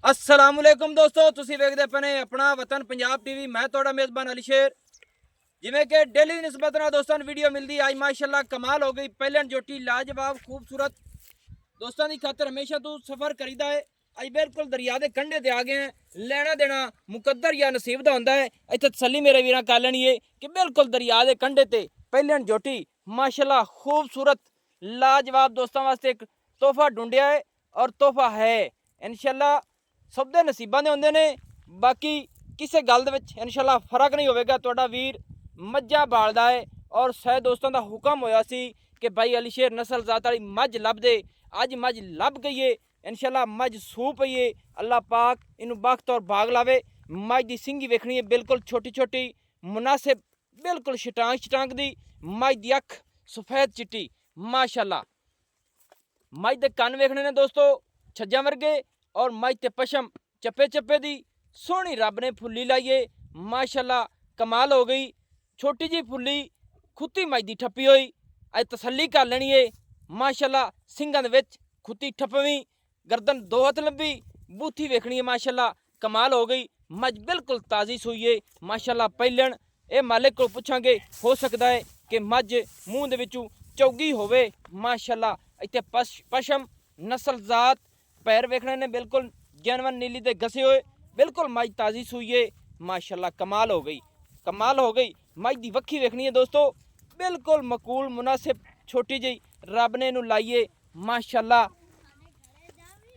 अस्सलामुअलैकुम दोस्तों, तुसी वेखदे पने अपना वतन पंजाब टीवी। मैं थोड़ा मेज़बान अली शेर। जिमें कि डेली निस्बत ना दोस्तों वीडियो मिलती आज माशाल्लाह कमाल हो गई। पहले जोटी लाजवाब खूबसूरत दोस्तों की खातर हमेशा तू सफ़र करीदा है। अज बिल्कुल दरिया के कंढे ते आ गए हैं। लेना देना मुकद्दर या नसीब का होंदा है। इत्थे तसल्ली मेरे वीरां कर लेनी है कि बिल्कुल दरिया के कंढे ते पहले जोटी माशाल्लाह खूबसूरत लाजवाब दोस्तों वास्ते एक तोहफा ढूंढिया है और तोहफा है इंशाल्लाह सब दे नसीबां दे होंदे ने। बाकी किसी गल दे विच इंशाल्लाह फर्क नहीं होवेगा। तुहाडा वीर मज्झां बालदा है और सै दोस्तों का हुक्म होया सी कि भाई अली शेर नस्ल जात वाली मझ लभ दे। अज मझ लभ गई है इंशाल्लाह, मझ सू पई है। अल्लाह पाक इनू बख्त और भाग लावे। मझ की सिंगी वेखनी है बिल्कुल छोटी छोटी मुनासिब, बिल्कुल छटांग छटांग दी। मझ की अख सफेद चिट्टी माशाल्लाह। मझ के कन वेखने ने दोस्तों छज्जा वर्गे और मझ ते पशम चप्पे चप्पे दी सोहनी रब ने फुल्ली लाइए माशाल्लाह कमाल हो गई। छोटी जी फुल्ली खुत्ती मझ दी ठप्पी हुई। अज तसल्ली कर लेनी है माशाल्लाह। सिंगां दे विच खुत्ती ठप्पवी, गर्दन दो हथ लंबी, बूथी वेखनी है माशाल्लाह कमाल हो गई। मझ बिल्कुल ताज़ी सूई है माशाल्लाह। पहलन ये मालिक को पुछांगे, हो सकता है कि मझ मूँह दे विचों चौगी होवे माशाल्लाह। इत्थे पशम नस्ल जात पैर वेखने ने बिल्कुल जानवर नीली ते घसे हुए, बिल्कुल मझ ताज़ी सूई है माशाल्लाह कमाल हो गई, कमाल हो गई। मझ की वक्खी वेखनी है दोस्तों बिल्कुल मकूल मुनासिब छोटी जी रब ने इनू लाइए माशाल्लाह।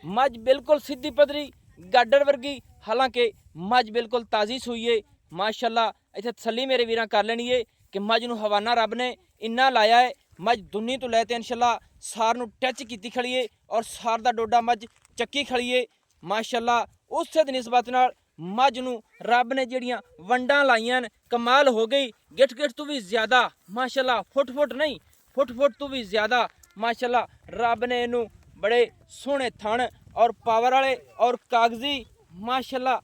मझ बिल्कुल सीधी पदरी गाडर वर्गी, हालांकि मझ बिल्कुल ताज़ी सूई है माशाल्लाह। इत्थे तसल्ली मेरे वीरां कर लेनी है कि मझ नू हवाना रब ने इन्ना लाया है। मझ दुन्नी तो लैते इंशाल्लाह सार नू टच की खड़ी है और सार दा डोडा मझ चक्की खड़ी है माशाल्लाह। उस निस्बत नाल मझ नू रब ने जिहड़ियां वंडां लाइयां कमाल हो गई। गिठ गिठ तो भी ज़्यादा माशाल्लाह, फुट फुट नहीं फुट फुट तो भी ज़्यादा माशाल्लाह। रब ने इनू बड़े सोहने थण और पावर वाले और कागजी माशाल्लाह।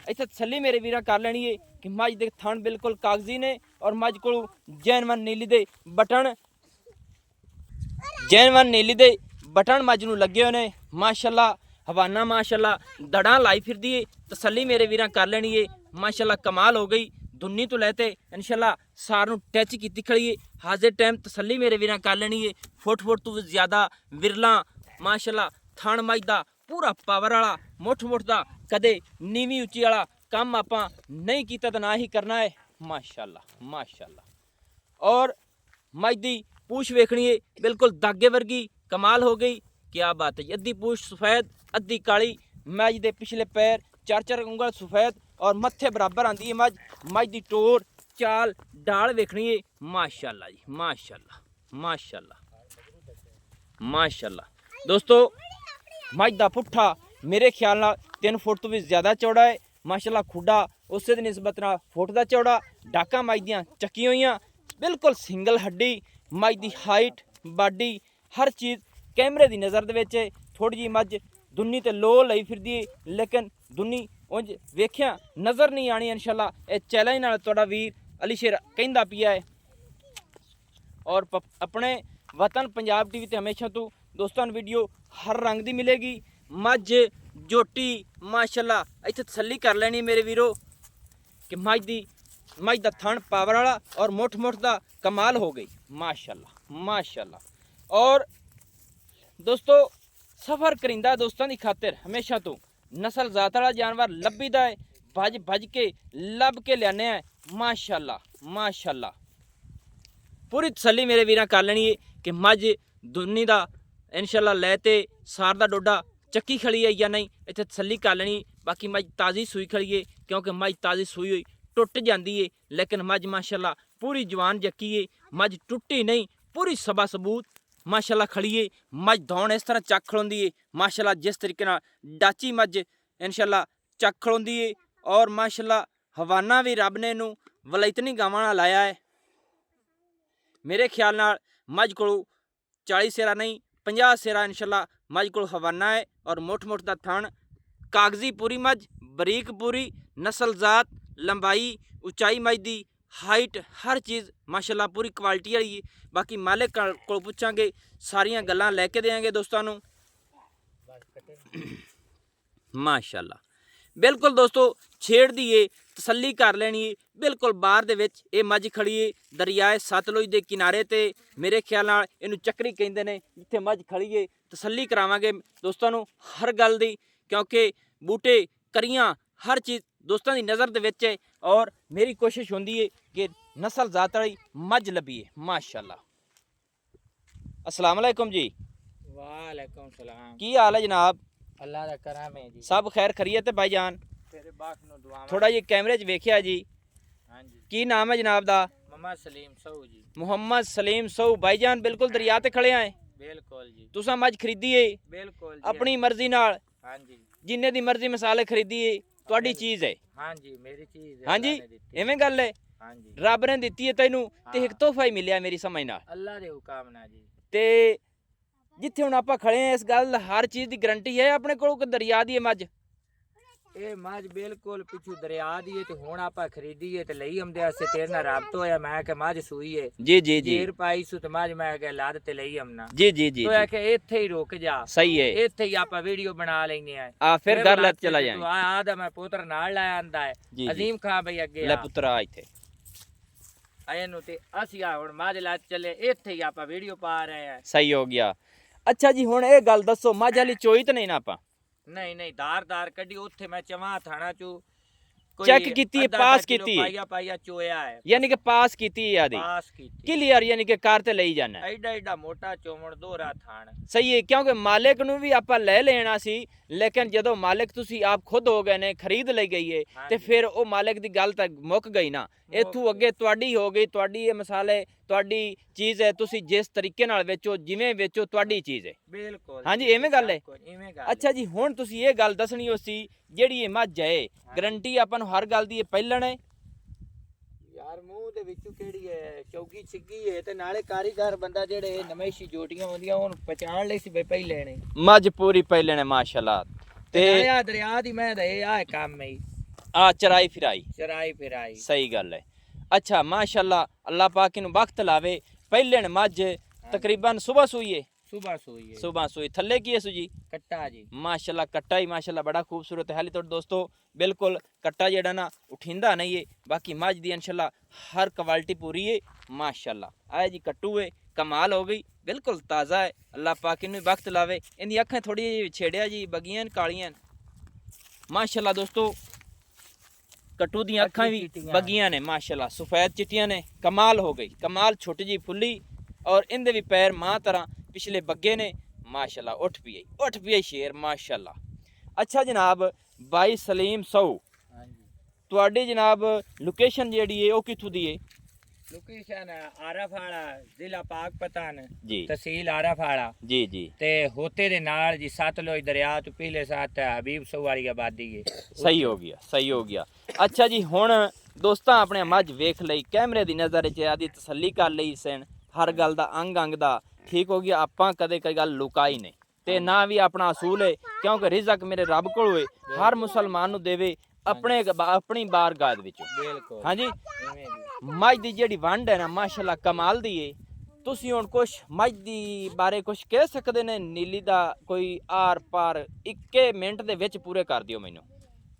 इत्थे तसल्ली मेरे वीरां कर लेनी है कि मझ दे थण बिल्कुल कागजी ने और मझ को जैनवन नीली दे बटन जैनवन नीली दे बटन मझ नू लगे हुए ने माशाल्लाह। हवाना माशाल्लाह दड़ा लाई फिरदी है, तसल्ली मेरे वीरां कर लेनी है माशाल्लाह कमाल हो गई। दुन्नी तो लैते इंशाल्लाह सार नू टच की खड़ी है। हाजिर टाइम तसल्ली मेरे वीरां कर लेनी है। फुट फुट तो ज़्यादा विरला माशाल्लाह। थण मझ दा पूरा पावर वाला मुठ मुठ दा कदे नीवी उच्ची वाला काम आपां नहीं कीता तो ना ही करना है माशाल्लाह माशाल्लाह। और मझ दी पूछ वेखनी है बिल्कुल दागे वर्गी कमाल हो गई। क्या बात है, अद्धी पूछ सफ़ेद अद्धी काली। मझ दे पिछले पैर चार चार उंगल सफ़ेद और मत्थे बराबर आती है मझ। मझ दी टोर चाल डाल वेखनी है माशाल्लाह जी माशाल्लाह माशाल्लाह माशाल्लाह। दोस्तों मझ दा पुट्ठा मेरे ख्याल नाल 3 फुट तो भी ज़्यादा चौड़ा है माशाल्लाह। खुडा उस निस्बत नाल फुट का चौड़ा। डाका मझ दियां चक्की हुई बिल्कुल सिंगल हड्डी। मझ की हाइट बाडी हर चीज़ कैमरे की नज़र दे विच। थोड़ी जी मझ दुन्नी ते लो लई फिरदी है, लेकिन दुन्नी उंज वेख्या नज़र नहीं आनी इंशाल्लाह। ये चैलेंज नाल तुहाडा वीर अली शेर कहंदा पिया है। और अपने वतन पंजाब टीवी ते हमेशा तो दोस्तों वीडियो हर रंग की मिलेगी। मझ जोटी माशाल्लाह इत्थे तसल्ली कर लेनी मेरे वीरो कि मझ दा थण पावर वाला और मुठ मुठ दा कमाल हो गई माशाल्लाह माशाल्लाह। और दोस्तों सफ़र करिंदा दोस्तों की खातिर हमेशा तो नस्ल जात वाला जानवर लभीदा है। भज भज के लभ के लियाने माशाल्लाह माशाल्लाह। पूरी तसल्ली मेरे वीरां कर लेनी है कि मझ दुन्नी दा इंशाल्लाह लैते सार दा डोडा चक्की खड़ी है या नहीं, इत्थे तसल्ली कर लेनी। बाकी मझ ताज़ी सूई खड़ी है क्योंकि मझ ताज़ी सूई हुई टुट जाती है, लेकिन मझ माशाल्लाह पूरी जवान जक्की है। मझ टुटी नहीं, पूरी सबा सबूत माशाल्लाह खड़ी है। मझ दौड़ इस तरह चक खलोंदी है माशाल्लाह, जिस तरीके नाल डाची मझ इंशाल्लाह चक खलोंदी है। और माशाल्लाह हवाना भी रब ने इनू वलैतनी गावां नाल लाया है। मेरे ख्याल नाल मझ को 40 सेरा नहीं 50 सेरा इंशाल्लाह मझ को हवाना है। और मुठ मुठ दा थण कागजी पूरी मझ बरीक पूरी नस्ल जात लंबाई उचाई मझ दी हाइट हर चीज़ माशाल्लाह पूरी क्वालिटी वाली है। बाकी मालिक को पूछांगे सारियां गल्लां लैके देंगे दोस्तों नू। ਮਾਸ਼ਾਅੱਲਾ। ਬਿਲਕੁਲ ਦੋਸਤੋ ਛੇੜ ਦੀ ਏ, ਤਸੱਲੀ ਕਰ ਲੈਣੀ ਏ। ਬਿਲਕੁਲ ਬਾਹਰ ਦੇ ਵਿੱਚ ਇਹ ਮੱਝ ਖੜੀ ਏ ਦਰਿਆਏ ਸਤਲੁਜ ਦੇ ਕਿਨਾਰੇ ਤੇ। ਮੇਰੇ ਖਿਆਲ ਨਾਲ ਇਹਨੂੰ ਚੱਕਰੀ ਕਹਿੰਦੇ ਨੇ, ਜਿੱਥੇ ਮੱਝ ਖੜੀ ਏ। ਤਸੱਲੀ ਕਰਾਵਾਂਗੇ ਦੋਸਤਾਂ ਨੂੰ ਹਰ ਗੱਲ ਦੀ, ਕਿਉਂਕਿ ਬੂਟੇ ਕਰੀਆਂ ਹਰ ਚੀਜ਼ ਦੋਸਤਾਂ ਦੀ ਨਜ਼ਰ ਦੇ ਵਿੱਚ ਹੈ। ਔਰ ਮੇਰੀ ਕੋਸ਼ਿਸ਼ ਹੁੰਦੀ ਹੈ ਕਿ ਨਸਲ ਜ਼ਾਤ ਵਾਲੀ ਮੱਝ ਲੱਭੀਏ। ਮਾਸ਼ਾਅੱਲਾ। अस्सलाम वालेकुम जी। वालेकुम सलाम। की हाल है जनाब? अल्लाह दा करम है जी। सब खैर खरीयत है भाईजान? तेरे बाप नु दुआवां। थोड़ा जी कैमरे च वेखिया जी। हां जी। की नाम है जनाब दा? मोहम्मद सलीम सऊ जी। मोहम्मद सलीम सऊ। भाईजान बिल्कुल दरिया ते खड़े आए। बिल्कुल जी। तुसा मझ खरीदी है? बिल्कुल जी। अपनी मर्जी नाल? हां जी। जिन्ने दी मर्जी मसाले खरीदी है ਤੁਹਾਡੀ चीज है? हां जी मेरी चीज है। हां जी एवें गल है? हां जी। रब ने दिती है तैनू ते एक तोहफा ही मिलिया मेरी समझ नाल। अल्लाह दे हुक्म नाल जी। ਤੇ ਜਿੱਥੇ ਹੁਣ ਆਪਾਂ ਖੜੇ ਆ ਇਸ ਗੱਲ ਹਰ ਚੀਜ਼ ਦੀ ਗਰੰਟੀ ਹੈ ਆਪਣੇ ਕੋਲ ਕਿ ਦਰਿਆ ਦੀ ਹੈ ਮੱਝ? ਇਹ ਮੱਝ ਬਿਲਕੁਲ ਪਿੱਛੂ ਦਰਿਆ ਦੀ ਹੈ ਤੇ ਹੁਣ ਆਪਾਂ ਖਰੀਦੀ ਹੈ ਤੇ ਲਈ ਆਉਂਦੇ ਆਸੇ ਤੇਰੇ ਨਾਲ ਰਾਬਤ ਹੋਇਆ। ਮੈਂ ਕਿ ਮੱਝ ਸੂਈ ਹੈ ਜੀ ਜੀ ਜੀ ਜੇਰ ਪਾਈ ਸੂ ਤੇ ਮੱਝ ਮੈਂ ਕਿ ਲਾਦ ਤੇ ਲਈ ਆਮਨਾ। ਜੀ ਜੀ ਜੀ ਤੋ ਕਿ ਇੱਥੇ ਹੀ ਰੁਕ ਜਾ। ਸਹੀ ਹੈ। ਇੱਥੇ ਹੀ ਆਪਾਂ ਵੀਡੀਓ ਬਣਾ ਲੈਨੇ ਆ ਫਿਰ ਘਰ ਲੈ ਚਲਾ ਜਾਏ। ਆ ਦਾ ਮੈਂ ਪੁੱਤਰ ਨਾਲ ਲੈ ਆਂਦਾ ਹੈ ਅਜ਼ੀਮ ਖਾਨ ਬਈ ਅੱਗੇ ਲੈ ਪੁੱਤਰਾ ਇੱਥੇ ਆਏ ਨੂੰ ਤੇ ਅਸੀਂ ਆ ਹੁਣ ਮੱਝ ਲੈ ਚੱਲੇ ਇੱਥੇ ਹੀ ਆਪਾਂ ਵੀਡੀਓ ਪਾ ਰਹੇ ਆ। ਸਹੀ ਹੋ ਗਿਆ। ਅੱਛਾ ਜੀ ਹੁਣ ਇਹ ਗੱਲ ਦੱਸੋ ਮੱਝ ਵਾਲੀ ਚੋਈ ਤਾਂ ਨਹੀਂ ਨਾ ਆਪਾਂ? ਨਹੀਂ ਨਹੀਂ ਧਾਰ ਕੱਢੀ ਉੱਥੇ ਮੈਂ ਚਵਾਂ ਥਾਣਾ ਚੂ ਚੈੱਕ ਕੀਤੀ ਹੈ, ਪਾਸ ਕੀਤੀ ਹੈ, ਪਾਇਆ ਚੋਇਆ ਹੈ, ਯਾਨੀ ਕਿ ਪਾਸ ਕੀਤੀ ਹੈ ਆਦੀ ਪਾਸ ਕੀਤੀ ਕਲੀਅਰ, ਯਾਨੀ ਕਿ ਕਾਰ ਤੇ ਲਈ ਜਾਣਾ ਐਡਾ ਮੋਟਾ ਚੋਮਣ ਦੋਰਾ ਥਾਣ। ਸਹੀ ਹੈ ਕਿਉਂਕਿ ਮਾਲਿਕ ਨੂੰ ਵੀ ਆਪਾਂ ਲੈ ਲੈਣਾ ਸੀ, ਲੇਕਿਨ ਜਦੋਂ ਮਾਲਿਕ ਤੁਸੀਂ ਆਪ ਖੁਦ ਹੋ ਗਏ ਨੇ ਖਰੀਦ ਲਈ ਗਈ ਹੈ ਤੇ ਫਿਰ ਉਹ ਮਾਲਿਕ ਦੀ ਗੱਲ ਤਾਂ ਮੁੱਕ ਗਈ ਨਾ। ਇੱਥੋਂ ਅੱਗੇ ਤੁਹਾਡੀ ਹੋ ਗਈ, ਤੁਹਾਡੀ ਇਹ ਮਸਾਲੇ ਤੁਹਾਡੀ ਚੀਜ਼ ਹੈ, ਤੁਸੀਂ ਜਿਸ ਤਰੀਕੇ ਨਾਲ ਵੇਚੋ ਜਿਵੇਂ ਵੇਚੋ ਤੁਹਾਡੀ ਚੀਜ਼ ਹੈ। ਬਿਲਕੁਲ ਹਾਂਜੀ ਐਵੇਂ ਗੱਲ ਹੈ। ਅੱਛਾ ਜੀ ਹੁਣ ਤੁਸੀਂ ਇਹ ਗੱਲ ਦੱਸਣੀ ਹੋ ਸੀ ਜਿਹੜੀ ਇਹ ਮੱਝ ਹੈ ਗਰੰਟੀ ਆਪਾਂ ਨੂੰ ਹਰ ਗੱਲ ਦੀ ਇਹ ਪਹਿਲਣ ਹੈ ਯਾਰ ਮੂੰਹ ਦੇ ਵਿੱਚੋਂ ਕਿਹੜੀ ਹੈ ਚੌਕੀ ਛਿੱਗੀ ਹੈ ਤੇ ਨਾਲੇ ਕਾਰੀਗਰ ਬੰਦਾ ਜਿਹੜੇ ਨਮੇਸ਼ੀ ਜੋਟੀਆਂ ਹੁੰਦੀਆਂ ਉਹਨੂੰ ਪਛਾਣ ਲਈ ਸੀ ਬਈ ਪਹਿਲੇ ਨੇ ਮੱਝ ਪੂਰੀ ਪਹਿਲਣ ਹੈ ਮਾਸ਼ਾਅੱਲਾ। ਤੇ ਆ ਦਰਿਆ ਦੀ ਮੈਂ ਇਹ ਆ ਕੰਮ ਹੈ ਆ ਚਰਾਈ ਫਿਰਾਈ ਸਹੀ ਗੱਲ ਹੈ। अच्छा माशाल्लाह अल्लाह पाक इन वक्त लावे। पहले मझ तकरीबन सुबह सूई है? सुबह सूई। थल्ले की है सुजी? कट्टा जी। माशाल्लाह कट्टा ही माशाल्लाह बड़ा खूबसूरत है। हाली तो दोस्तों बिल्कुल कट्टा जेड़ा ना उठिंदा नहीं है। बाकी मझ दी इंशाल्लाह हर क्वालिटी पूरी है माशाल्लाह। आए जी कट्टू है कमाल हो गई बिल्कुल ताज़ा है। अल्लाह पाक इन वक्त लावे। इनकी अखें थोड़ी छेड़िया जी बगियां कालियां माशाल्लाह दोस्तों। कट्टू दी अखां भी बगियां ने माशाल्लाह, सफेद चिट्टियां ने, कमाल हो गई कमाल। छोटी जी फुल्ली और इंदे भी पैर मां तरह पिछले बग्गे ने माशाल्लाह। उठ पी आई शेर माशाल्लाह। अच्छा जनाब भाई सलीम सऊ तुहाडी जनाब लोकेशन जेहड़ी है वो कित्थों दी है? लोकेशन आरफ वाला जिला पाकपतान जी, तहसील आरफ वाला जी जी ते होते दे नाल जी सतलुज दरिया तो पहले साथ हबीब सऊ वाली आबादी है। सही हो गया। अच्छा जी हुण दोस्तां अपने मझ वेख लई कैमरे दी नज़र च आदी तसल्ली कर लई सन हर गल दा अंग दा ठीक हो गया। आपां कदे कोई गल लुकाई नहीं ते ना भी अपना असूल है क्योंकि रिज़क मेरे रब कोल होए हर मुसलमान नूं देवे अपनी बारगाह दे विचों। बिल्कुल हाँ जी। मझ दी जेहड़ी वंड है ना माशाल्लाह कमाल दी है। तुसीं हुण कुछ मझ दी बारे कुछ कह सकदे ने? नीली दा कोई आर पार 1 मिनट दे विच पूरे कर दिओ मैनूं।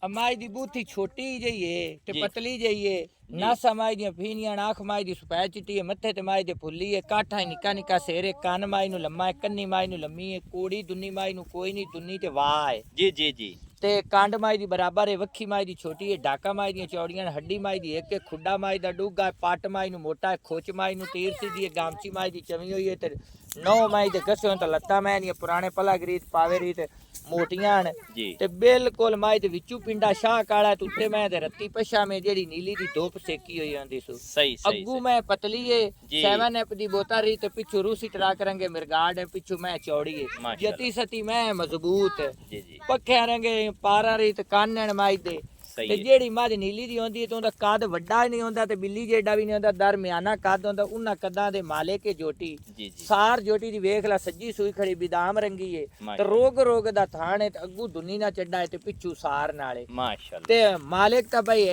माई दी बूथी छोटी जही है ते पतली जही है। नासा माई दी फीनियां, आँख माई दी सफेद चिट्टी है, मत्थे ते माई दे फुल्ली है, काठा निक्का सिर है, कान माई नूं लम्मा है, कन्नी माई नूं लम्मी है, कोड़ी दुन्नी माई नूं कोई नहीं दुन्नी ते वाह है। जी जी जी। ते कांड माई दी बराबर है, वक्खी माई दी छोटी है, डाका माई दी चौड़ियां, हड्डी माई दी एक है, खुड्डा माई दा डूगा है, पट माई नूं मोटा है, खोच माई नूं तीर सीधी है, गामची माई दी चवी हुई है ते नौ माई दे गसों ते लत्ता मैन ये पुराने पला गरीत पावे री ते मोटियां न ते बिल्कुल माई दे विचू पिंडा शाह काला ते उत्ते मैं ते रत्ती पछा में जेड़ी नीली दी धुप सेकी होई आंदी सु। सही अग्गू मैं पतली है 7 अप दी बोता रही ते पिछू रूसी ट्रक रंगे मिरगाड है, पिछू मैं चौड़ी है, जती सती मैं मजबूत है, पक्खे रंगे पारा रही ते कानन माई दे ते जेड़ी मझ नीली दी होंदी ते उंदा कद वड्डा नहीं होंदा ते बिल्ली जेड़ा भी नहीं होंदा दरमियाना कद होंदा। उन्हां कदां दे मालिक है जोटी सार जोटी दी वेख ला सज्जी सूई खड़ी बिदाम रंगी है ते रोग दा थान है ते अग्गू दुन्नी ना चड्डा है ते पिछू सार नाले माशाअल्लाह। ते मालिक ता भाई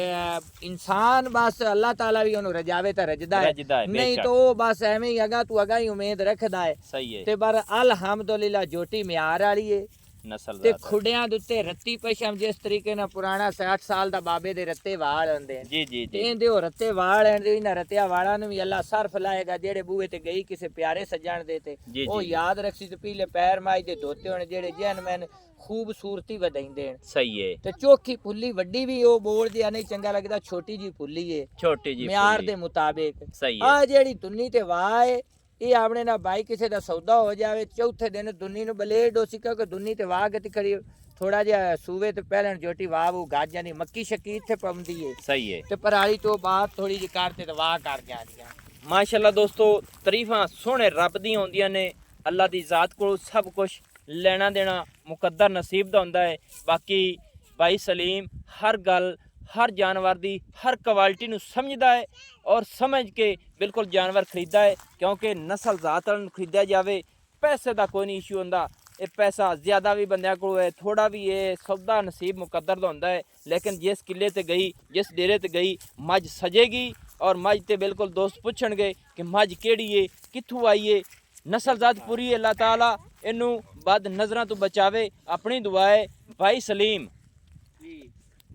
इंसान बस अल्लाह ताला भी ओनू रजावे ते रजदा है नहीं तो बस एवें ही अगा तू अगा ही उम्मीद रखदा है। सही है ते पर अल्हम्दुलिल्लाह जोटी म्यार वाली है ਨਸਲ ਤੇ ਦਾ ਖੁੱਡਿਆਂ ਦੇ ਉੱਤੇ ਰੱਤੀ ਪਸ਼ਮ ਜਿਸ ਤਰੀਕੇ ਨਾਲ ਪੁਰਾਣਾ 60 ਸਾਲ ਦਾ ਬਾਬੇ ਦੇ ਰੱਤੇ ਵਾਲ ਹੁੰਦੇ ਜੀ ਜੀ ਤੇ ਜੀ ਇਹਦੇ ਉਹ ਰੱਤੇ ਵਾਲ ਹੁੰਦੇ ਇਹਨਾਂ ਰੱਤਿਆਂ ਵਾਲਾਂ ਨੂੰ ਵੀ ਅੱਲਾ ਸਰਫ ਲਾਏਗਾ ਜਿਹੜੇ ਬੂਹੇ ਤੇ ਗਈ ਕਿਸੇ ਪਿਆਰੇ ਸੱਜਣ ਦੇ ਤੇ ਜੀ, ਉਹ ਜੀ। ਯਾਦ ਰੱਖੀ ਤੇ ਪੀਲੇ ਪੈਰ ਮਾਈ ਦੇ ਧੋਤੇ ਹੋਣ ਜਿਹੜੇ ਜਨ ਮੈਨ ਖੂਬਸੂਰਤੀ ਵਧਾਈਂਦੇ ਸਹੀ ਹੈ ਤੇ ਚੋਖੀ ਫੁੱਲੀ ਵੱਡੀ ਵੀ ਉਹ ਬੋਲਦੀ ਆ ਨਹੀਂ ਚੰਗਾ ਲੱਗਦਾ ਛੋਟੀ ਜੀ ਫੁੱਲੀ ਏ ਛੋਟੀ ਜੀ ਮਿਆਰ ਫੁੱਲੀ। ਦੇ ਮੁਤਾਬਿਕ ਸਹੀ ਹੈ ਆ ਜਿਹੜੀ ਦੁੰਨੀ ਤੇ ਵਾਹ ਏ ਇਹ ਆਪਣੇ ਨਾਲ ਬਾਈ ਕਿਸੇ ਦਾ ਸੌਦਾ ਹੋ ਜਾਵੇ ਚੌਥੇ ਦਿਨ ਦੁੰਨੀ ਨੂੰ ਬਲੇਡ ਹੋ ਸੀ ਕਿਉਂਕਿ ਦੁੰਨੀ ਤੇ ਵਾਹ ਗਤੀ ਖੜੀ ਥੋੜਾ ਜਿਹਾ ਸੂਵੇ ਤੇ ਪਹਿਲਾਂ ਜੋਟੀ ਵਾਹ ਉਹ ਗੱਜ ਜਾਂਦੀ ਮੱਕੀ ਸ਼ੱਕੀ ਇੱਥੇ ਪਵੰਦੀ ਏ ਸਹੀ ਹੈ ਤੇ ਪਰਾਲੀ ਤੋਂ ਬਾਅਦ ਥੋੜੀ ਜਿਹੀ ਕਰਤੇ ਤੇ ਵਾਹ ਕਰ ਜਾਂਦੀਆਂ ਮਾਸ਼ਾਅੱਲਾ ਦੋਸਤੋ ਤਾਰੀਫਾਂ ਸੋਹਣੇ ਰੱਬ ਦੀਆਂ ਹੁੰਦੀਆਂ ਨੇ ਅੱਲਾ ਦੀ ਜ਼ਾਤ ਕੋਲ ਸਭ ਕੁਝ ਲੈਣਾ ਦੇਣਾ ਮੁਕੱਦਰ ਨਸੀਬ ਦਾ ਹੁੰਦਾ ਹੈ ਬਾਕੀ ਭਾਈ ਸਲੀਮ ਹਰ ਗੱਲ ਹਰ ਜਾਨਵਰ ਦੀ ਹਰ ਕੁਆਲਿਟੀ ਨੂੰ ਸਮਝਦਾ ਹੈ ਔਰ ਸਮਝ ਕੇ ਬਿਲਕੁਲ ਜਾਨਵਰ ਖਰੀਦਦਾ ਹੈ ਕਿਉਂਕਿ ਨਸਲ ਜ਼ਾਤ ਵਾਲੇ ਨੂੰ ਖਰੀਦਿਆ ਜਾਵੇ ਪੈਸੇ ਦਾ ਕੋਈ ਨਹੀਂ ਇਸ਼ੂ ਹੁੰਦਾ ਇਹ ਪੈਸਾ ਜ਼ਿਆਦਾ ਵੀ ਬੰਦਿਆਂ ਕੋਲ ਹੈ ਥੋੜਾ ਵੀ ਇਹ ਸੌਦਾ ਨਸੀਬ ਮੁਕੱਦਰ ਦਾ ਹੁੰਦਾ ਹੈ ਲੇਕਿਨ ਜਿਸ ਕਿੱਲੇ ਤੇ ਗਈ ਜਿਸ ਡੇਰੇ ਤੇ ਗਈ ਮੱਝ ਸਜੇਗੀ ਔਰ ਮੱਝ ਤੇ ਬਿਲਕੁਲ ਦੋਸਤ ਪੁੱਛਣਗੇ ਕਿ ਮੱਝ ਕਿਹੜੀ ਏ ਕਿੱਥੋਂ ਆਈ ਏ ਨਸਲ ਜ਼ਾਤ ਪੂਰੀ ਅੱਲਾਹ ਤਾਲਾ ਇਹਨੂੰ ਬਦ ਨਜ਼ਰਾਂ ਤੋਂ ਬਚਾਵੇ ਆਪਣੀ ਦੁਆ ਹੈ ਭਾਈ ਸਲੀਮ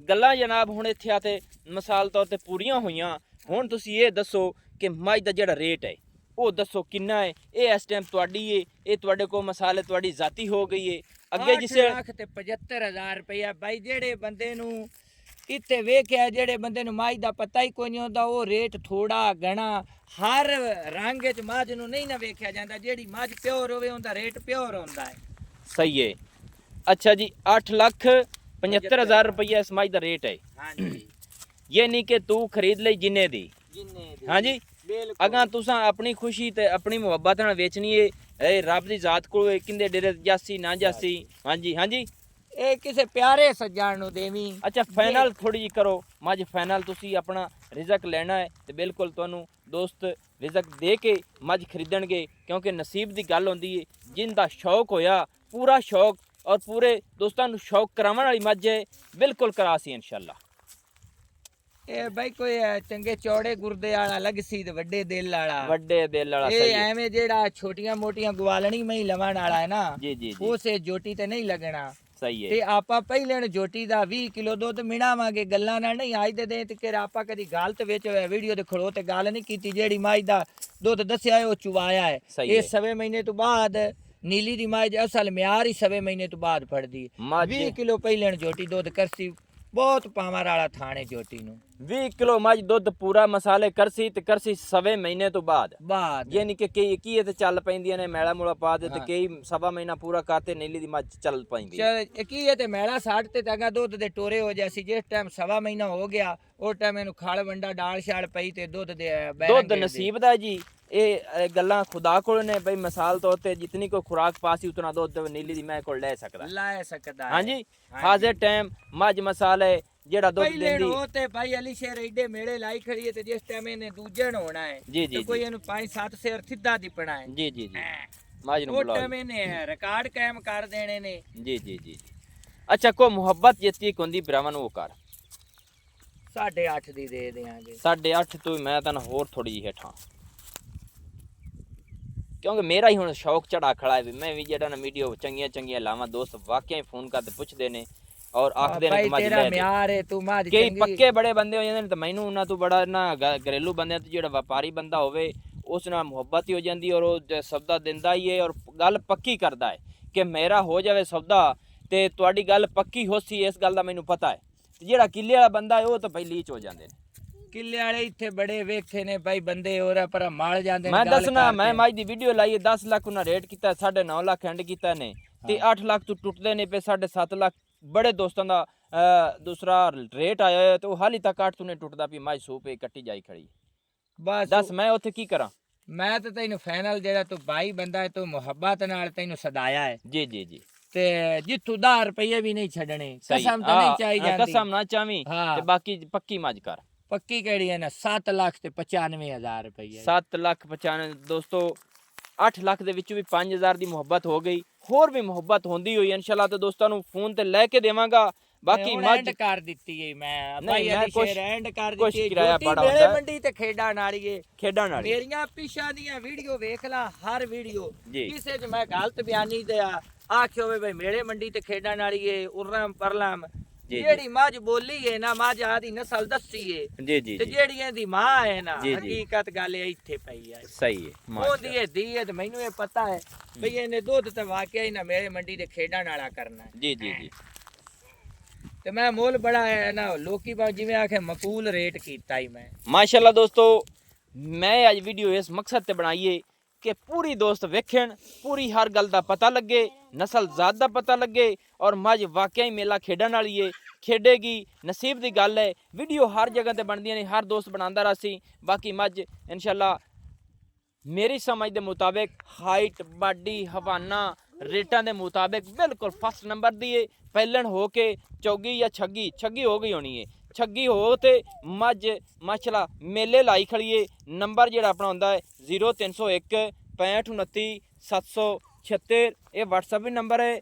ਗੱਲਾਂ ਜਨਾਬ ਹੁਣ ਇੱਥੇ ਆ ਤੇ ਮਿਸਾਲ ਤੌਰ ਤੇ ਪੂਰੀਆਂ ਹੋਈਆਂ ਹੁਣ ਤੁਸੀਂ ਇਹ ਦੱਸੋ ਕਿ ਮੱਝ ਦਾ ਜਿਹੜਾ ਰੇਟ ਹੈ ਉਹ ਦੱਸੋ ਕਿੰਨਾ ਹੈ ਇਹ ਇਸ ਟਾਈਮ ਤੁਹਾਡੀ ਏ ਇਹ ਤੁਹਾਡੇ ਕੋਲ ਮਸਾਲੇ ਤੁਹਾਡੀ ਜ਼ਾਤੀ ਹੋ ਗਈ ਏ ਅੱਗੇ ਜਿਸੇ 8 ਲੱਖ ਤੇ 75000 ਰੁਪਇਆ ਬਾਈ ਜਿਹੜੇ ਬੰਦੇ ਨੂੰ ਇੱਥੇ ਵੇਖਿਆ ਜਿਹੜੇ ਬੰਦੇ ਨੂੰ ਮੱਝ ਦਾ ਪਤਾ ਹੀ ਕੋਈ ਨਹੀਂ ਹੁੰਦਾ ਉਹ ਰੇਟ ਥੋੜਾ ਗਣਾ ਹਰ ਰੰਗ ਚ ਮੱਝ ਨੂੰ ਨਹੀਂ ਨਾ ਵੇਖਿਆ ਜਾਂਦਾ ਜਿਹੜੀ ਮੱਝ ਪਿਓਰ ਹੋਵੇ ਉਹਦਾ ਰੇਟ ਪਿਓਰ ਹੁੰਦਾ ਹੈ ਸਹੀ ਹੈ ਅੱਛਾ ਜੀ 8,75,000 रुपया इस मज का रेट है हाँ जी ये नहीं कि तू खरीद ले जिन्ने दी जिन्ने हाँ जी अगर तुसा अपनी खुशी ते अपनी मुहब्बत नाल बेचनी है ए रब दी जात को किंदे डेरे जासी ना जासी हाँ जी ਇਹ ਕਿਸੇ ਪਿਆਰੇ ਸੱਜਣ ਨੂੰ ਦੇਵੀਂ अच्छा फाइनल थोड़ी जी करो मज फाइनल तुसी अपना रिजक लेना है ते बिल्कुल तुहानू दोस्त रिजक दे के मज खरीदणगे क्योंकि नसीब दी गल होंदी है जिंदा शौक होया पूरा शौक और पूरे दोस्तों ਨੂੰ ਸ਼ੌਕ ਕਰਾਉਣ ਵਾਲੀ ਮੱਝ ਹੈ ਬਿਲਕੁਲ ਕਰਾਸੀ ਇਨਸ਼ਾਅੱਲਾ ਇਹ ਬਾਈ ਕੋਈ ਚੰਗੇ ਚੌੜੇ ਗੁਰਦੇ ਵਾਲਾ ਲੱਗ ਸੀ ਤੇ ਵੱਡੇ ਦਿਲ ਵਾਲਾ ਸਹੀ ਇਹ ਹੈ ਐਵੇਂ ਜਿਹੜਾ ਛੋਟੀਆਂ ਮੋਟੀਆਂ ਗਵਾਲਣੀ ਮੈਂ ਹੀ ਲਵਣ ਵਾਲਾ ਹੈ ਨਾ ਜੀ ਜੀ ਜੀ ਉਸੇ ਜੋਟੀ ਤੇ ਨਹੀਂ ਲੱਗਣਾ ਸਹੀ ਹੈ ਤੇ ਆਪਾਂ ਪਹਿਲੇ ਨੇ ਜੋਟੀ ਦਾ 20 ਕਿਲੋ ਦੁੱਧ ਮਿਣਾਵਾਂਗੇ ਗੱਲਾਂ ਨਾਲ ਨਹੀਂ ਅੱਜ ਦੇ ਦਿਨ ਤੇ ਆਪਾਂ ਕਦੀ ਗਲਤ ਵਿੱਚ ਵੀਡੀਓ ਦੇ ਖੜੋ ਤੇ ਗੱਲ ਨਹੀਂ ਕੀਤੀ ਜਿਹੜੀ ਮੱਝ ਦਾ ਦੁੱਧ ਦੱਸਿਆ ਉਹ ਚੁਵਾਇਆ ਹੈ ਇਹ ਸਵੇ ਮਹੀਨੇ ਤੋਂ ਬਾਅਦ ਨੀਲੀ ਦੀ ਮੱਝ ਅਸਲ ਮਿਆਰ ਹੀ ਸਵੇ ਮਹੀਨੇ ਤੋਂ ਬਾਅਦ ਫੜਦੀ 20 ਕਿਲੋ ਪਹਿਲੇ ਨੇ ਜੋਟੀ ਦੁੱਧ ਕਰਸੀ ਬਹੁਤ ਪਾਵਾਂ ਵਾਲਾ ਥਾਣੇ ਜੋਟੀ ਨੂੰ 20 ਕਿਲੋ ਮੱਝ ਦੁੱਧ ਪੂਰਾ ਮਸਾਲੇ ਕਰਸੀ ਤੇ ਕਰਸੀ ਸਵੇ ਮਹੀਨੇ ਤੋਂ ਬਾਅਦ ਯਾਨੀ ਕਿ ਕਈ ਕੀ ਇਹ ਤੇ ਚੱਲ ਪੈਂਦੀਆਂ ਨੇ ਮੈਲਾ ਮੂਲਾ ਪਾ ਦੇ ਤੇ ਕਈ ਸਵਾ ਮਹੀਨਾ ਪੂਰਾ ਕਰਤੇ ਨੀਲੀ ਦੀ ਮੱਝ ਚੱਲ ਪੈਂਦੀ ਚਲ ਕੀ ਇਹ ਤੇ ਮੈਲਾ 60 ਤੇ ਤਗਾ ਦੁੱਧ ਦੇ ਟੋਰੇ ਹੋ ਜਾਸੀ ਜਿਸ ਟਾਈਮ ਸਵਾ ਮਹੀਨਾ ਹੋ ਗਿਆ ਉਹ ਟਾਈਮ ਇਹਨੂੰ ਖਲ ਵੰਡਾ ਡਾਲ ਛਾਲ ਪਈ ਤੇ ਦੁੱਧ ਦੇ ਦੁੱਧ ਨਸੀਬ ਦਾ ਜੀ ਇਹ ਗੱਲਾਂ ਖੁਦਾ ਕੋਲ ਨੇ ਬਈ ਮਿਸਾਲ ਤੌਰ ਤੇ ਜਿਤਨੀ ਕੋਈ ਖੁਰਾਕ ਪਾਸੀ ਉਤਨਾ ਦੁੱਧ ਨੀਲੀ ਦੀ ਮੈਂ ਕੋਲ ਲੈ ਸਕਦਾ ਹਾਂਜੀ ਹਾਜ਼ਰ ਟਾਈਮ ਮੱਝ ਮਸਾਲੇ ਜਿਹੜਾ ਦੁੱਧ ਦਿੰਦੀ ਉਹ ਤੇ ਭਾਈ ਅਲੀ ਸ਼ੇਰ ਏਡੇ ਮੇਲੇ ਲਾਈ ਖੜੀ ਤੇ ਜਿਸ ਟਾਈਮ ਇਹਨੇ ਦੂਜੇ ਨੂੰ ਹੋਣਾ ਹੈ ਤੇ ਕੋਈ ਇਹਨੂੰ 5-7 ਸ਼ੇਰ ਸਿੱਧਾ ਦਿਪਣਾ ਹੈ ਜੀ ਜੀ ਜੀ ਮੱਝ ਨੂੰ ਬੁਲਾਓ ਉਹ ਟਾਈਮ ਇਹਨੇ ਰਿਕਾਰਡ ਕਾਇਮ ਕਰ ਦੇਣੇ ਨੇ ਜੀ ਜੀ ਜੀ ਅੱਛਾ ਕੋ ਮੁਹੱਬਤ ਜਿੱਤੀ ਹੁੰਦੀ ਭਰਾਵਾਂ ਨੂੰ ਉਹ ਕਰ 8.5 ਦੀ ਦੇ ਦੇਾਂਗੇ 8.5 ਤੋਂ ਮੈਂ ਤਾਂ ਹੋਰ ਥੋੜੀ ਜਿਹੀ ਹੇਠਾਂ ਕਿਉਂਕਿ ਮੇਰਾ ਹੀ ਹੁਣ ਸ਼ੌਕ ਚੜਾ ਖੜਾ ਹੈ ਮੈਂ ਵੀ ਜਿਹੜਾ ਨਾ ਵੀਡੀਓ ਚੰਗੀਆਂ ਲਾਵਾਂ ਦੋਸਤ ਵਾਕਿਆ ਹੀ ਫੋਨ ਕਰਦੇ ਪੁੱਛਦੇ ਨੇ ਔਰ ਆਖਦੇ ਨੇ ਕਿ ਮੱਝ ਲੈ ਦੇ ਕਈ ਪੱਕੇ ਬੜੇ ਬੰਦੇ ਹੋ ਜਾਂਦੇ ਨੇ ਤਾਂ ਮੈਨੂੰ ਉਹਨਾਂ ਤੋਂ ਬੜਾ ਨਾ ਘਰੇਲੂ ਬੰਦਿਆਂ ਤੋਂ ਜਿਹੜਾ ਵਪਾਰੀ ਬੰਦਾ ਹੋਵੇ ਉਸ ਨਾਲ ਮੁਹੱਬਤ ਹੀ ਹੋ ਜਾਂਦੀ ਔਰ ਉਹ ਸੌਦਾ ਦਿੰਦਾ ਹੀ ਹੈ ਔਰ ਗੱਲ ਪੱਕੀ ਕਰਦਾ ਹੈ ਕਿ ਮੇਰਾ ਹੋ ਜਾਵੇ ਸੌਦਾ ਤੇ ਤੁਹਾਡੀ ਗੱਲ ਪੱਕੀ ਹੋਸੀ ਇਸ ਗੱਲ ਦਾ ਮੈਨੂੰ ਪਤਾ ਹੈ ਤੇ ਜਿਹੜਾ ਕਿੱਲੇ ਵਾਲਾ ਬੰਦਾ ਹੈ ਉਹ ਤਾਂ ਪਹਿਲੀ ਚ ਹੋ ਜਾਂਦੇ ਨੇ ਕਿੱਲੇ ਵਾਲੇ ਇੱਥੇ ਬੜੇ ਵੇਖੇ ਨੇ ਭਾਈ ਬੰਦੇ ਹੋਰ ਪਰ ਮਾਲ ਜਾਂਦੇ ਨੇ ਮੈਂ ਦੱਸਣਾ ਮੈਂ ਮੱਝ ਦੀ ਵੀਡੀਓ ਲਾਈ 10 ਲੱਖ ਉਹਨਾਂ ਰੇਟ ਕੀਤਾ 9.5 ਲੱਖ ਐਂਡ ਕੀਤਾ ਨੇ ਤੇ 8 ਲੱਖ ਤੋਂ ਟੁੱਟਦੇ ਨੇ ਪਏ 7.5 ਲੱਖ ਬੜੇ ਦੋਸਤਾਂ ਦਾ ਦੂਸਰਾ ਰੇਟ ਆਇਆ ਹੋਇਆ ਤੇ ਉਹ ਹਾਲੀ ਤੱਕ 8 ਤੋਂ ਨਹੀਂ ਟੁੱਟਦਾ ਵੀ ਮੱਝ ਸੂਪੇ ਕੱਟੀ ਜਾਈ ਖੜੀ ਬਸ ਦੱਸ ਮੈਂ ਉੱਥੇ ਕੀ ਕਰਾਂ ਮੈਂ ਤਾਂ ਤੈਨੂੰ ਫਾਈਨਲ ਜਿਹੜਾ ਤੂੰ ਭਾਈ ਬੰਦਾ ਹੈ ਤੂੰ ਮੁਹੱਬਤ ਨਾਲ ਤੈਨੂੰ ਸਦਾਇਆ ਹੈ ਜੀ ਜੀ ਜੀ ਤੇ ਜਿੱਥੋਂ 10 ਰੁਪਏ ਵੀ ਨਹੀਂ ਛੱਡਣੇ ਕਸਮ ਤਾਂ ਨਹੀਂ ਚਾਹੀ ਜਾਂਦੀ ਕਸਮ ਨਾ ਚਾਵੀਂ ਤੇ ਬਾਕੀ ਪੱਕੀ ਮੱਝ ਕਰ ਪੱਕੀ ਕਿਹੜੀ ਹੈ ਨਾ 7 ਲੱਖ ਤੇ 95000 ਰੁਪਏ 7 ਲੱਖ 95 ਦੋਸਤੋ 8 ਲੱਖ ਦੇ ਵਿੱਚ ਵੀ 5000 ਦੀ ਮੁਹੱਬਤ ਹੋ ਗਈ ਹੋਰ ਵੀ ਮੁਹੱਬਤ ਹੁੰਦੀ ਹੋਈ ਇਨਸ਼ਾਅੱਲਾ ਤੇ ਦੋਸਤਾਂ ਨੂੰ ਫੋਨ ਤੇ ਲੈ ਕੇ ਦੇਵਾਂਗਾ ਬਾਕੀ ਮੱਝ ਕਰ ਦਿੱਤੀ ਹੈ ਮੈਂ ਭਾਈ ਅਲੀ ਸ਼ੇਰ ਐਂਡ ਕਰ ਦਿੱਤੀ ਹੈ ਕਿਰਾਇਆ ਬੜਾ ਹੁੰਦਾ ਮੇਰੇ ਮੰਡੀ ਤੇ ਖੇਡਾਂ ਨਾਲੀਏ ਮੇਰੀਆਂ ਪਿਛਾਂ ਦੀਆਂ ਵੀਡੀਓ ਵੇਖ ਲਾ ਹਰ ਵੀਡੀਓ ਕਿਸੇ ਚ ਮੈਂ ਗਲਤ ਬਿਆਨੀ ਦਿਆ ਆਖਿਓ ਵੇ ਬਈ ਮੇਲੇ ਮੰਡੀ ਤੇ ਖੇਡਣ ਵਾਲੀ ਏ ਉਰਮ ਪਰਲਮ ਜੀ। ਜਿਹੜੀ ਮੱਝ ਬੋਲੀ ਏ ਨਾ ਮੱਝ ਆਦੀ ਨਸਲ ਦੱਸੀ ਏ ਜੀ ਜੀ ਤੇ ਜੀ ਜਿਹੜੀ ਇਹਦੀ ਮਾਂ ਹੈ ਨਾ ਜੀ, ਜੀ। ਹਕੀਕਤ ਗੱਲ ਇਹ ਇੱਥੇ ਪਈ ਆ ਸਹੀ ਹੈ ਉਹਦੀ ਮਾਸ਼ਾਅੱਲਾ ਇਹ ਧੀ ਹੈ ਤੇ ਮੈਨੂੰ ਇਹ ਪਤਾ ਹੈ ਬਈ ਇਹਨੇ ਦੁੱਧ ਤੇ ਵਾਕਿਆ ਹੀ ਨਾ ਮੇਰੇ ਮੰਡੀ ਦੇ ਖੇਡਣ ਵਾਲਾ ਕਰਨਾ ਹੈ ਜੀ ਜੀ ਜੀ ਤੇ ਮੈਂ ਮੁੱਲ ਬੜਾ ਹੈ ਨਾ ਲੋਕੀ ਬਾ ਜਿਵੇਂ ਆਖੇ ਮਕੂਲ ਰੇਟ ਕੀਤਾ ਹੀ ਮੈਂ ਮਾਸ਼ਾਅੱਲਾ ਦੋਸਤੋ ਮੈਂ ਅੱਜ ਵੀਡੀਓ ਇਸ ਮਕਸਦ ਤੇ ਬਣਾਈਏ ਕਿ ਪੂਰੀ ਦੋਸਤ ਵੇਖਣ ਪੂਰੀ ਹਰ ਗੱਲ ਦਾ ਪਤਾ ਲੱਗੇ ਨਸਲ ਜ਼ਾਤ ਦਾ ਪਤਾ ਲੱਗੇ ਔਰ ਮੱਝ ਵਾਕਿਆ ਹੀ ਮੇਲਾ ਖੇਡਣ ਵਾਲੀ ਏ ਖੇਡੇਗੀ ਨਸੀਬ ਦੀ ਗੱਲ ਹੈ ਵੀਡੀਓ ਹਰ ਜਗ੍ਹਾ ਤੇ ਬਣਦੀਆਂ ਨੇ ਹਰ ਦੋਸਤ ਬਣਾਉਂਦਾ ਰਹਾ ਬਾਕੀ ਮੱਝ ਇਨਸ਼ਾਅੱਲਾ ਮੇਰੀ ਸਮਝ ਦੇ ਮੁਤਾਬਿਕ ਹਾਈਟ ਬਾਡੀ ਹਵਾਨਾ ਰੇਟਾਂ ਦੇ ਮੁਤਾਬਿਕ ਬਿਲਕੁਲ ਫਸਟ ਨੰਬਰ ਦੀ ਏ ਪਹਿਲਣ ਹੋ ਕੇ ਚੌਗੀ ਜਾਂ ਛੱਗੀ ਹੋ ਗਈ ਹੋਣੀ ਏ ਛੱਗੀ ਹੋ ਤੇ ਮੱਝ ਮਾਸ਼ਾਅੱਲਾ ਮੇਲੇ ਲਾਈ ਖੜੀਏ ਨੰਬਰ ਜਿਹੜਾ ਆਪਣਾ ਹੁੰਦਾ ਹੈ 0301 6529 776 ਇਹ WhatsApp ਵੀ ਨੰਬਰ ਹੈ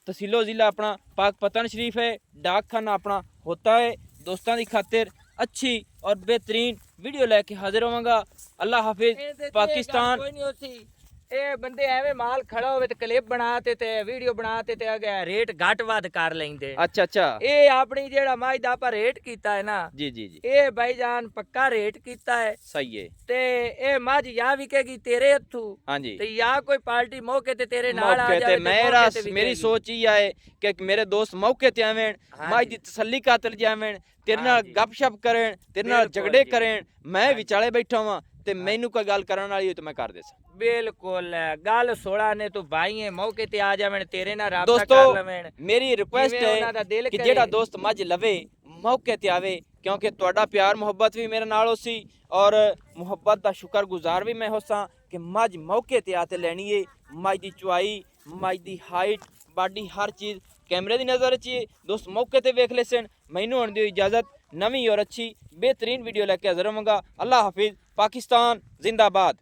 तहसीलो ज़िला अपना पाक पतन शरीफ है डाक खाना अपना होता है दोस्तों की खातिर अच्छी और बेहतरीन वीडियो लेके हाजिर होवांगा अल्लाह हाफिज पाकिस्तान ਕੋਈ ਨਹੀਂ ਹੋਤੀ ਇਹ ਬੰਦੇ ਐਵੇਂ ਮਾਲ ਖੜਾ ਹੋਵੇ ਤੇ ਕਲਿੱਪ ਬਣਾਤੇ ਤੇ ਵੀਡੀਓ ਬਣਾਤੇ ਤੇ ਅਗੇ ਰੇਟ ਘੱਟ ਵੱਧ ਕਰ ਲੈਂਦੇ अच्छा अच्छा ਇਹ ਆਪਣੀ ਜਿਹੜਾ ਮੱਝ ਦਾ ਆਪਾਂ ਰੇਟ ਕੀਤਾ ਹੈ ਨਾ जी जी जी ਇਹ ਭਾਈਜਾਨ ਪੱਕਾ ਰੇਟ ਕੀਤਾ ਹੈ सही है ਤੇ ਇਹ ਮੱਝ ਜਾਂ ਵਿਕੇਗੀ ਤੇਰੇ ਹੱਥੋਂ हाँ जी ਤੇ ਜਾਂ ਕੋਈ ਪਾਰਟੀ ਮੌਕੇ ਤੇ ਤੇਰੇ ਨਾਲ ਆ मौके ਜਾਵੇ ते ਤੇ मेरा मौके ते मेरी विकेगी। सोच ही है कि मेरे दोस्त मौके ते आवें हाँ मज जी। दी तसल्ली खातर जावें तेरे हाँ नाल जी। गपशप करें तेरे नाल बिल्कुल झगड़े जी। करें मैं हाँ जी। विचाले बैठा हुआ ते मैनू कोई गल करन वाली हो तो मैं कर देसा बिल्कुल गल 16 ने तू भाई है मौके ते आ जावें तेरे नाल राबता दोस्तों कर लवें मेरी रिक्वेस्ट जिवें उन्हां दा है दिल कि करे। जेड़ा दोस्त मज लवे मौके ते आवे क्योंकि ਤੁਹਾਡਾ प्यार मुहब्बत भी मेरे नाल होसी और मुहब्बत ਦਾ शुक्रगुजार भी मैं होसा कि मज मौके ते आते लेनी है मज दी चुआई मज दी हाइट बाडी हर चीज कैमरे दी नजर च दोस्त मौके ते वेख लेसन मैनू होने दी इजाजत नवी और अच्छी बेहतरीन वीडियो लेके हाजिर होवांगा अल्लाह हाफिज पाकिस्तान जिंदाबाद।